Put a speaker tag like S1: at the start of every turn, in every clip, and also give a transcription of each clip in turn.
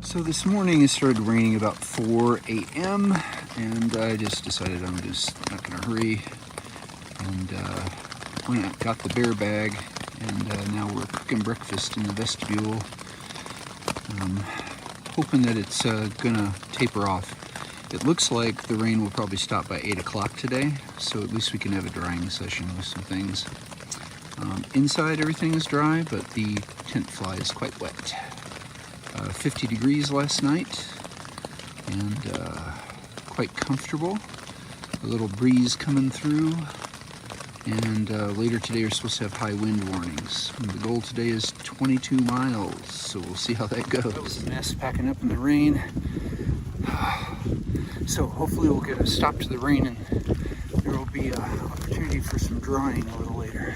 S1: So this morning it started raining about 4 a.m. and I just decided I'm just not gonna hurry, and went out, got the bear bag, and now we're cooking breakfast in the vestibule, hoping that it's gonna taper off. It looks like the rain will probably stop by 8 o'clock today, so at least we can have a drying session with some things. Inside everything is dry, but the tent fly is quite wet. 50 degrees last night, and quite comfortable. A little breeze coming through, and later today we're supposed to have high wind warnings. And the goal today is 22 miles, so we'll see how that goes. It was a mess packing up in the rain, so hopefully we'll get a stop to the rain and there will be an opportunity for some drying a little later.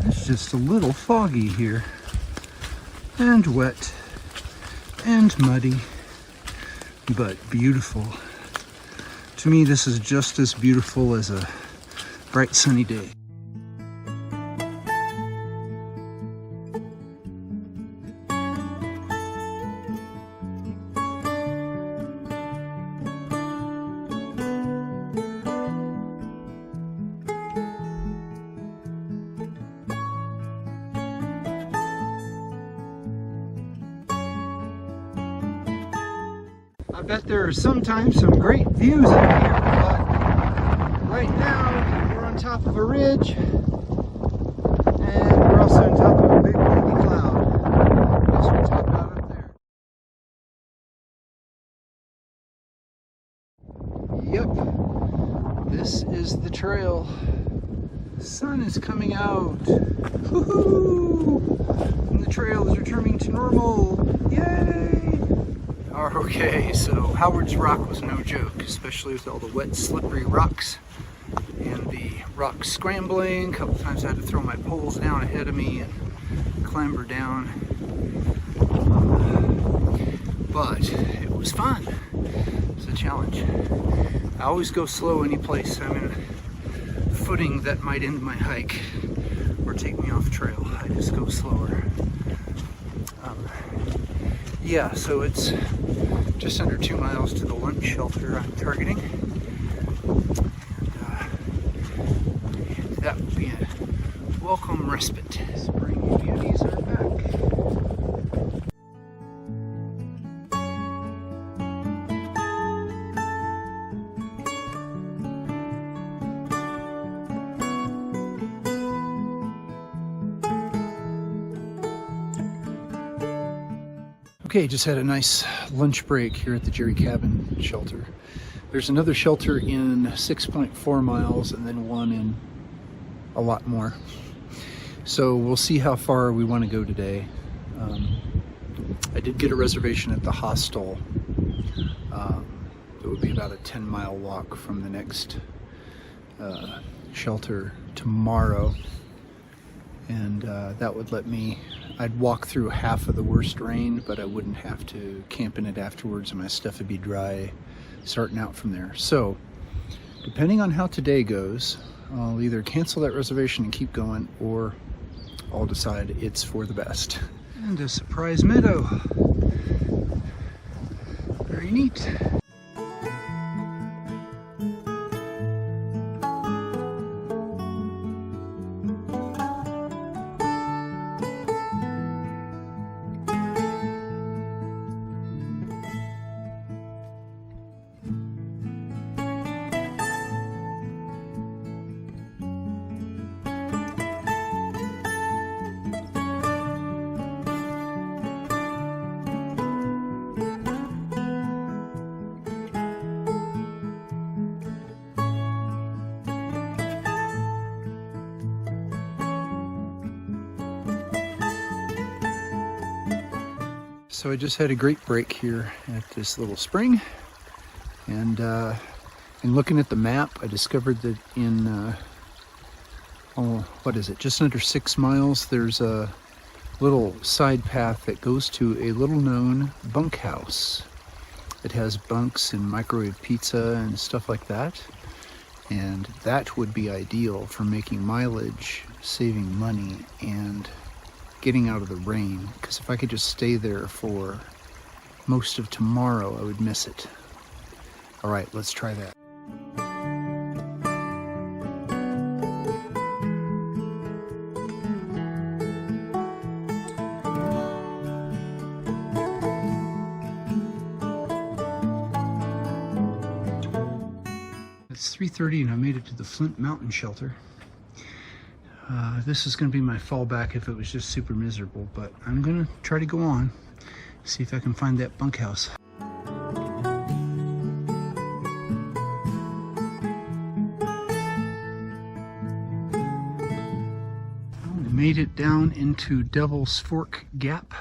S1: It's just a little foggy here, and wet, and muddy, but beautiful. To me, this is just as beautiful as a bright sunny day. I bet there are sometimes some great views up here, but right now we're on top of a ridge, and we're also on top of a big windy cloud. Guess we'll top out up there. Yep, this is the trail. The sun is coming out. Woohoo! And the trail is returning to normal. Yay! Okay, so Howard's Rock was no joke, especially with all the wet, slippery rocks and the rocks scrambling. A couple times I had to throw my poles down ahead of me and clamber down. But it was fun. It's a challenge. I always go slow any place I'm in footing that might end my hike or take me off trail. I just go slower. Yeah, so it's just under 2 miles to the lunch shelter I'm targeting. And that will be a welcome respite. Spring beauties are back. Okay, just had a nice lunch break here at the Jerry Cabin shelter. There's another shelter in 6.4 miles and then one in a lot more. So we'll see how far we want to go today. I did get a reservation at the hostel. It would be about a 10-mile walk from the next shelter tomorrow. And that would let me, I'd walk through half of the worst rain, but I wouldn't have to camp in it afterwards, and my stuff would be dry starting out from there. So, depending on how today goes, I'll either cancel that reservation and keep going, or I'll decide it's for the best. And a surprise meadow. Very neat. So I just had a great break here at this little spring, and in looking at the map, I discovered that in just under 6 miles, there's a little side path that goes to a little known bunkhouse. It has bunks and microwave pizza and stuff like that, and that would be ideal for making mileage, saving money, and getting out of the rain, because if I could just stay there for most of tomorrow, I would miss it. All right, let's try that. It's 3:30 and I made it to the Flint Mountain Shelter. This is going to be my fallback if it was just super miserable, but I'm going to try to go on, see if I can find that bunkhouse. We made it down into Devil's Fork Gap.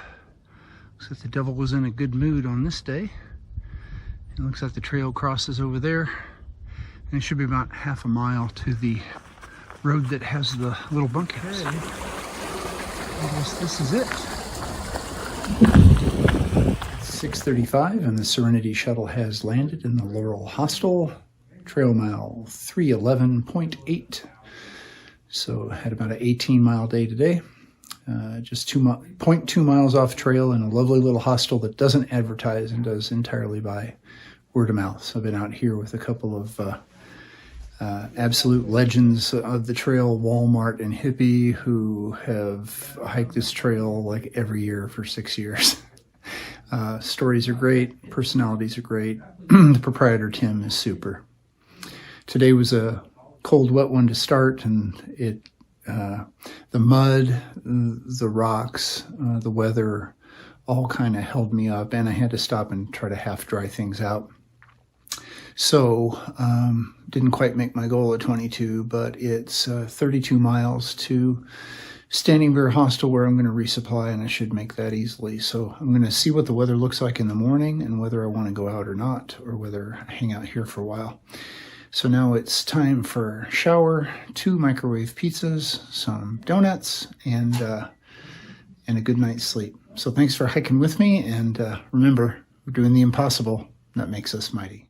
S1: Looks like the devil was in a good mood on this day. It looks like the trail crosses over there. And it should be about half a mile to the road that has the little bunkhouse. Okay. I guess this is it. It's 6:35 and the Serenity Shuttle has landed in the Laurel Hostel. Trail mile 311.8. So I had about an 18-mile day today. Just 0.2 miles off trail in a lovely little hostel that doesn't advertise and does entirely by word of mouth. So I've been out here with a couple of absolute legends of the trail, Walmart and Hippie, who have hiked this trail like every year for 6 years. Stories are great, personalities are great. The proprietor, Tim, is super. Today was a cold, wet one to start, and the mud, the rocks, the weather all kind of held me up, and I had to stop and try to half dry things out. So, didn't quite make my goal at 22, but it's 32 miles to Standing Bear Hostel where I'm going to resupply, and I should make that easily. So I'm going to see what the weather looks like in the morning and whether I want to go out or not, or whether I hang out here for a while. So now it's time for shower, 2 microwave pizzas, some donuts, and a good night's sleep. So thanks for hiking with me, and remember, we're doing the impossible. That makes us mighty.